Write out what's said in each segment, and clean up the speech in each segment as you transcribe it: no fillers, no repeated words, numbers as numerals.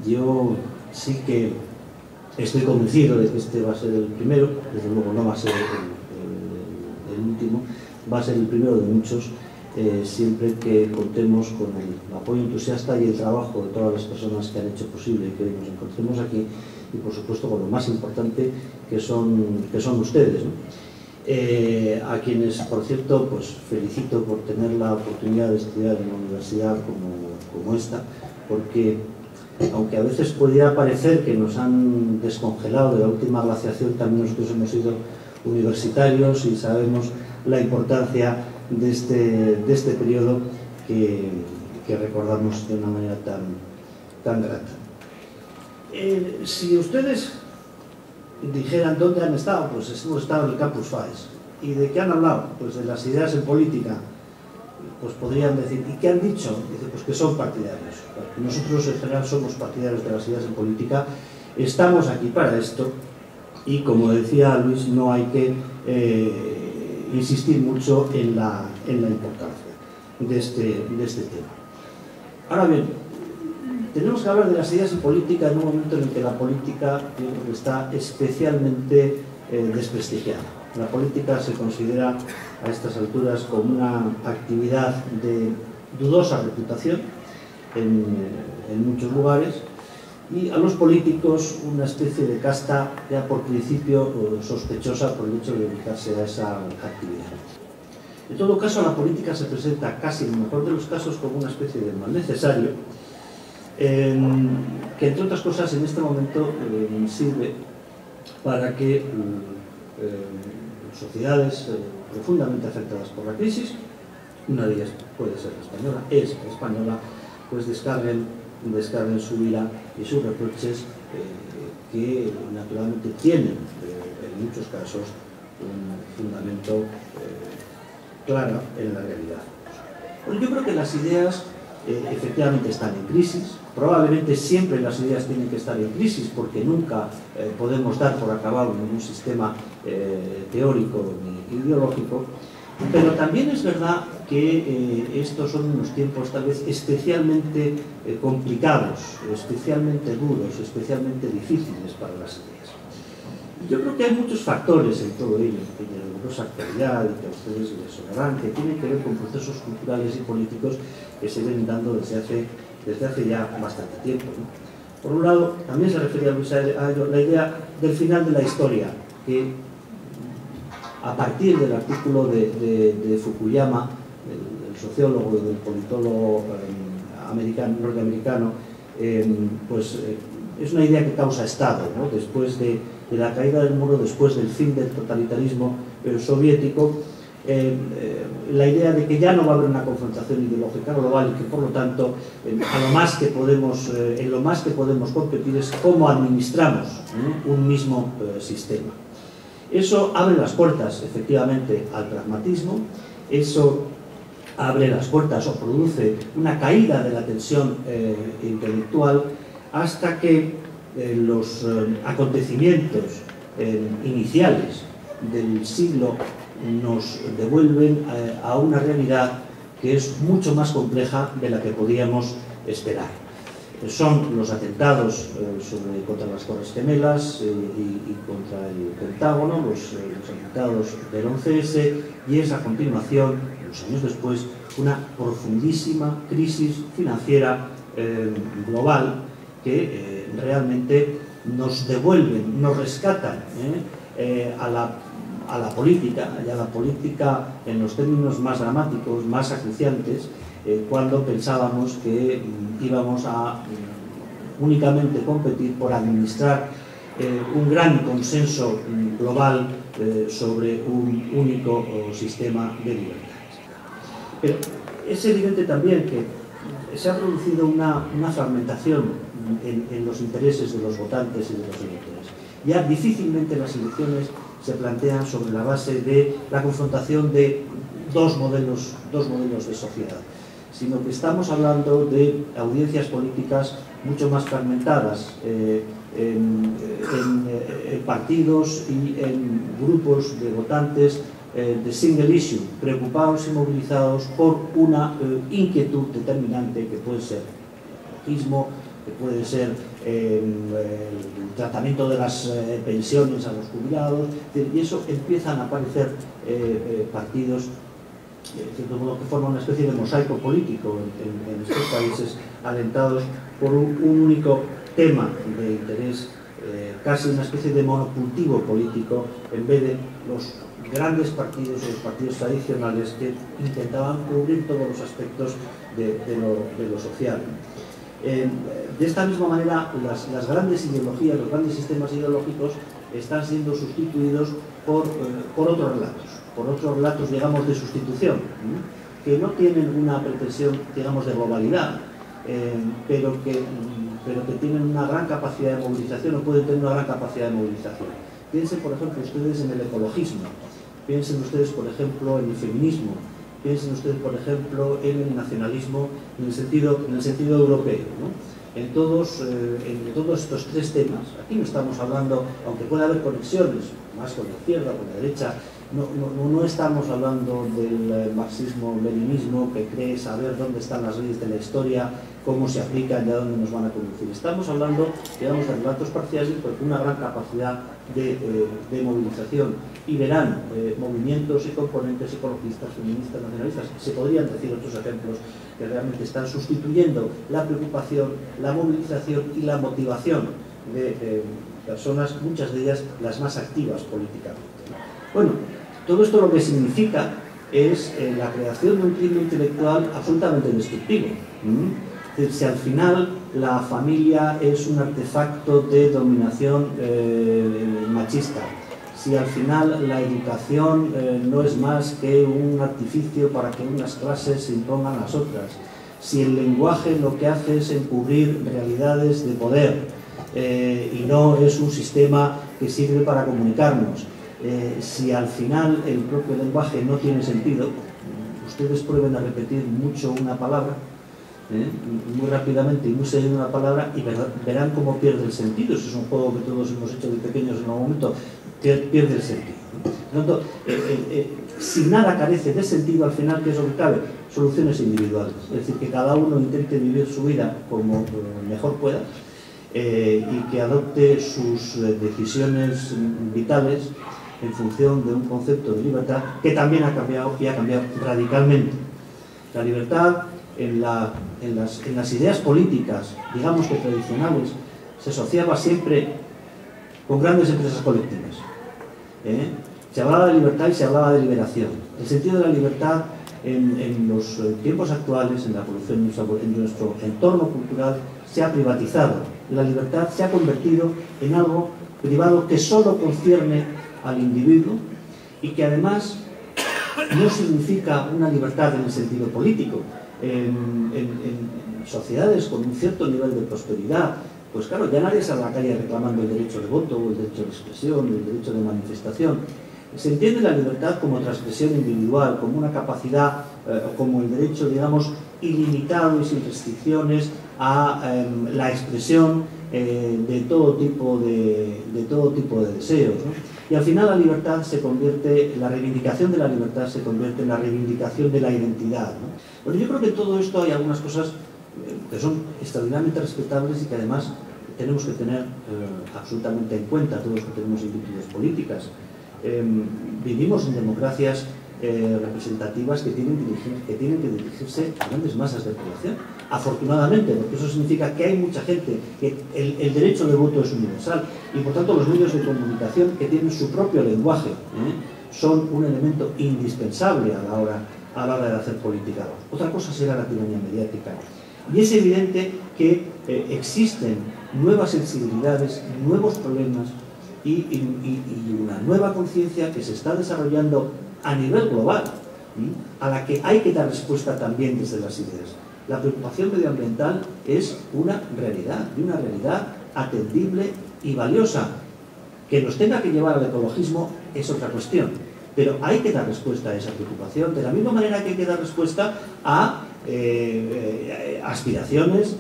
Yo sí que estoy convencido de que este va a ser el primero, desde luego no va a ser el último, va a ser el primero de muchos, siempre que contemos con el apoyo entusiasta y el trabajo de todas las personas que han hecho posible que hoy nos encontremos aquí, y por supuesto con lo más importante que son ustedes, ¿no? A quienes, por cierto, pues felicito por tener la oportunidad de estudiar en una universidad como esta, porque aunque a veces pudiera parecer que nos han descongelado de la última glaciación, también nosotros hemos sido universitarios y sabemos la importancia de este periodo que recordamos de una manera tan grata. Si ustedes dijeran dónde han estado, pues hemos estado en el Campus FAES. ¿Y de qué han hablado? Pues de las ideas en política. Pues podrían decir, ¿y qué han dicho? Dice, pues que son partidarios. Nosotros en general somos partidarios de las ideas en política, estamos aquí para esto, y como decía Luis, no hay que insistir mucho en la importancia de este tema. Ahora bien, tenemos que hablar de las ideas en política en un momento en el que la política, yo creo que está especialmente desprestigiada. La política se considera a estas alturas como una actividad de dudosa reputación en muchos lugares, y a los políticos una especie de casta ya por principio sospechosa por el hecho de dedicarse a esa actividad. En todo caso, la política se presenta casi en el mejor de los casos como una especie de mal necesario, que entre otras cosas en este momento sirve para que sociedades profundamente afectadas por la crisis, una de ellas puede ser la española, pues descarguen su ira y sus reproches que naturalmente tienen en muchos casos un fundamento claro en la realidad. Bueno, yo creo que las ideas efectivamente están en crisis. Probablemente siempre las ideas tienen que estar en crisis porque nunca podemos dar por acabado ningún sistema teórico ni ideológico, pero también es verdad que estos son unos tiempos tal vez especialmente complicados, especialmente duros, especialmente difíciles para las ideas. Yo creo que hay muchos factores en todo ello, que de numerosa actualidad y que a ustedes les sonarán, que tienen que ver con procesos culturales y políticos que se ven dando desde hace ya bastante tiempo, ¿no? Por un lado, también se refería Luis a ello, la idea del final de la historia, que a partir del artículo de Fukuyama, el sociólogo y del politólogo norteamericano, es una idea que causa estado, ¿no? Después de la caída del muro, después del fin del totalitarismo soviético, la idea de que ya no va a haber una confrontación ideológica global y que por lo tanto en lo más que podemos competir es cómo administramos un mismo sistema. Eso abre las puertas efectivamente al pragmatismo, eso abre las puertas o produce una caída de la tensión intelectual hasta que los acontecimientos iniciales del siglo nos devuelven a una realidad que es mucho más compleja de la que podíamos esperar. Son los atentados contra las Torres Gemelas y contra el Pentágono, los atentados del 11S, y es a continuación, unos años después, una profundísima crisis financiera global que realmente nos devuelven, nos rescatan a la política, y a la política en los términos más dramáticos, más acuciantes, cuando pensábamos que íbamos a únicamente competir por administrar un gran consenso global sobre un único sistema de libertades. Pero es evidente también que se ha producido una fragmentación en los intereses de los votantes y de los electores. Ya difícilmente las elecciones se plantean sobre la base de la confrontación de dos modelos de sociedad, sino que estamos hablando de audiencias políticas mucho más fragmentadas en partidos y en grupos de votantes de single issue, preocupados y movilizados por una inquietud determinante que puede ser el ecologismo, que puede ser el tratamiento de las pensiones a los jubilados, y eso empiezan a aparecer partidos de cierto modo que forman una especie de mosaico político en estos países, alentados por un único tema de interés, casi una especie de monocultivo político, en vez de los grandes partidos o los partidos tradicionales que intentaban cubrir todos los aspectos de lo social. De esta misma manera, las grandes ideologías, los grandes sistemas ideológicos están siendo sustituidos por otros relatos, digamos, de sustitución, que no tienen una pretensión, digamos, de globalidad, pero que tienen una gran capacidad de movilización o pueden tener una gran capacidad de movilización. Piensen, por ejemplo, ustedes en el ecologismo, piensen ustedes, por ejemplo, en el feminismo, piensen ustedes, por ejemplo, en el nacionalismo en el sentido europeo, ¿no? En todos estos tres temas, aquí no estamos hablando, aunque pueda haber conexiones, más con la izquierda, con la derecha, no estamos hablando del marxismo-leninismo que cree saber dónde están las leyes de la historia, cómo se aplican y a dónde nos van a conducir. Estamos hablando, digamos, de relatos parciales, pero con una gran capacidad de movilización. Y verán movimientos y componentes ecologistas, feministas, nacionalistas. Se podrían decir otros ejemplos que realmente están sustituyendo la preocupación, la movilización y la motivación de personas, muchas de ellas las más activas políticamente. Bueno, todo esto lo que significa es la creación de un clima intelectual absolutamente destructivo. Es decir, si al final la familia es un artefacto de dominación machista, si al final la educación no es más que un artificio para que unas clases se impongan a las otras, si el lenguaje lo que hace es encubrir realidades de poder y no es un sistema que sirve para comunicarnos, si al final el propio lenguaje no tiene sentido, ustedes prueben a repetir mucho una palabra, muy rápidamente y muy seguido una palabra, y verán cómo pierde el sentido. Eso es un juego que todos hemos hecho de pequeños en algún momento, que pierde el sentido. Por lo tanto, si nada carece de sentido, al final, ¿qué es lo que cabe? Soluciones individuales. Es decir, que cada uno intente vivir su vida como mejor pueda y que adopte sus decisiones vitales en función de un concepto de libertad que también ha cambiado y ha cambiado radicalmente. La libertad en las ideas políticas, digamos que tradicionales, se asociaba siempre con grandes empresas colectivas. Se hablaba de libertad y se hablaba de liberación. El sentido de la libertad en los tiempos actuales, en la evolución en nuestro entorno cultural, se ha privatizado. La libertad se ha convertido en algo privado que solo concierne al individuo y que además no significa una libertad en el sentido político. En sociedades con un cierto nivel de prosperidad, pues claro, ya nadie sale a la calle reclamando el derecho de voto, o el derecho de expresión, el derecho de manifestación. Se entiende la libertad como transgresión individual, como una capacidad, como el derecho, digamos, ilimitado y sin restricciones a la expresión de todo tipo de deseos, ¿no? Y al final la libertad se convierte, la reivindicación de la libertad se convierte en la reivindicación de la identidad, ¿no? Bueno, yo creo que en todo esto hay algunas cosas que son extraordinariamente respetables y que además tenemos que tener absolutamente en cuenta todos los que tenemos inquietudes políticas. Vivimos en democracias representativas que tienen que dirigirse a grandes masas de población, afortunadamente, porque eso significa que hay mucha gente, que el derecho de voto es universal y por tanto los medios de comunicación que tienen su propio lenguaje son un elemento indispensable a la hora de hacer política. Otra cosa será la tiranía mediática. Y es evidente que existen nuevas sensibilidades, nuevos problemas y una nueva conciencia que se está desarrollando a nivel global, a la que hay que dar respuesta también desde las ideas. La preocupación medioambiental es una realidad, y una realidad atendible y valiosa. Que nos tenga que llevar al ecologismo es otra cuestión, pero hay que dar respuesta a esa preocupación, de la misma manera que hay que dar respuesta a aspiraciones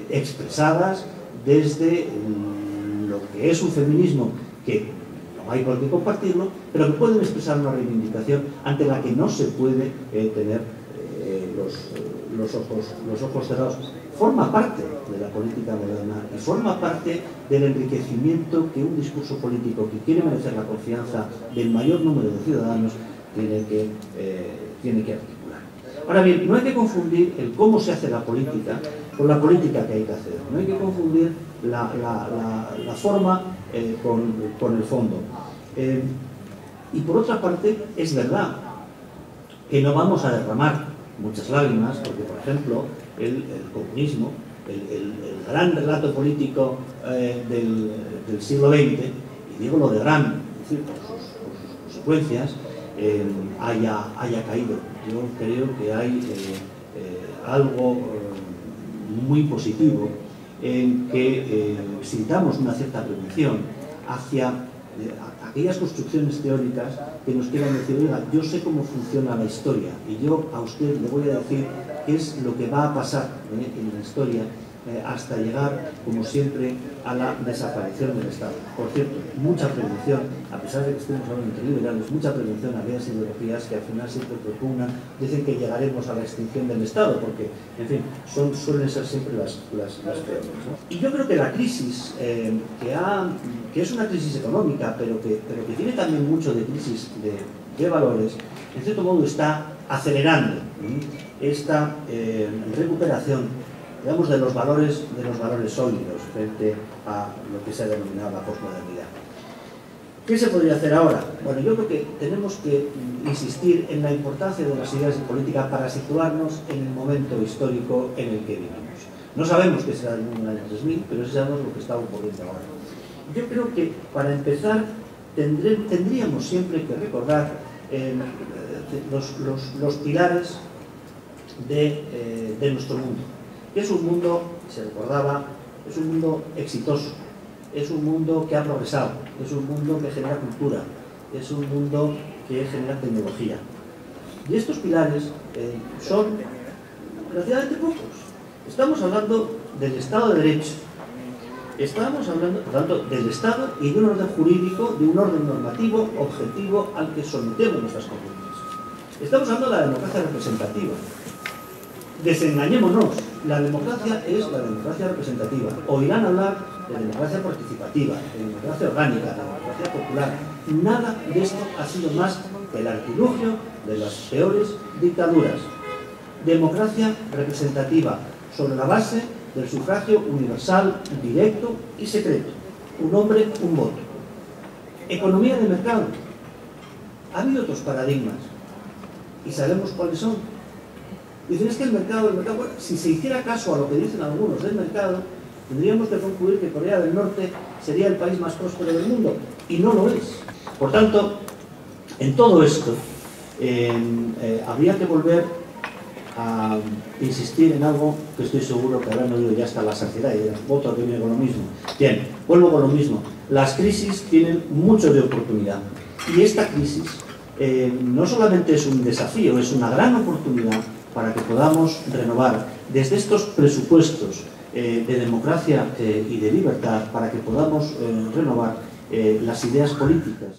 expresadas desde lo que es un feminismo que no hay por qué compartirlo, pero que pueden expresar una reivindicación ante la que no se puede tener los ojos cerrados, forma parte de la política moderna y forma parte del enriquecimiento que un discurso político que quiere merecer la confianza del mayor número de ciudadanos tiene que articular. Ahora bien, no hay que confundir el cómo se hace la política con la política que hay que hacer. No hay que confundir la forma con el fondo. Y por otra parte, es verdad que no vamos a derramar muchas lágrimas, porque, por ejemplo, el comunismo, el gran relato político del siglo XX, y digo lo de gran, es decir, por sus consecuencias, haya caído. Yo creo que hay algo muy positivo en que sintamos una cierta prevención hacia aquellas construcciones teóricas que nos quieran decir, oiga, yo sé cómo funciona la historia y yo a usted le voy a decir qué es lo que va a pasar en la historia hasta llegar, como siempre, a la desaparición del Estado. Por cierto, mucha prevención, a pesar de que estemos hablando entre liberales, mucha prevención a aquellas ideologías que al final siempre propugnan, dicen que llegaremos a la extinción del Estado, porque, en fin, suelen ser siempre las peores, ¿no? Y yo creo que la crisis, que es una crisis económica, pero que tiene también mucho de crisis de valores, en cierto modo está acelerando esta recuperación, digamos, de los valores sólidos frente a lo que se ha denominado la posmodernidad. ¿Qué se podría hacer ahora? Bueno, yo creo que tenemos que insistir en la importancia de las ideas de política para situarnos en el momento histórico en el que vivimos. No sabemos qué será el mundo en el año 3000, pero sí sabemos lo que está ocurriendo ahora. Yo creo que, para empezar, tendríamos siempre que recordar los pilares de nuestro mundo. Que es un mundo, se recordaba, es un mundo exitoso, es un mundo que ha progresado, es un mundo que genera cultura, es un mundo que genera tecnología. Y estos pilares son relativamente pocos. Estamos hablando del Estado de Derecho, estamos hablando, por tanto, del Estado y de un orden jurídico, de un orden normativo objetivo al que sometemos nuestras competencias. Estamos hablando de la democracia representativa. Desengañémonos, la democracia es la democracia representativa. Oirán hablar de democracia participativa, de democracia orgánica, de democracia popular. Nada de esto ha sido más que el artilugio de las peores dictaduras. Democracia representativa, sobre la base del sufragio universal, directo y secreto. Un hombre, un voto. Economía de mercado. Ha habido otros paradigmas y sabemos cuáles son. Dicen, es que el mercado, bueno, si se hiciera caso a lo que dicen algunos del mercado, tendríamos que concluir que Corea del Norte sería el país más próspero del mundo, y no lo es. Por tanto, en todo esto, habría que volver a insistir en algo que estoy seguro que habrán oído ya hasta la saciedad, y otro que viene con lo mismo. Bien, vuelvo con lo mismo. Las crisis tienen mucho de oportunidad, y esta crisis no solamente es un desafío, es una gran oportunidad para que podamos renovar desde estos presupuestos de democracia y de libertad, para que podamos renovar las ideas políticas.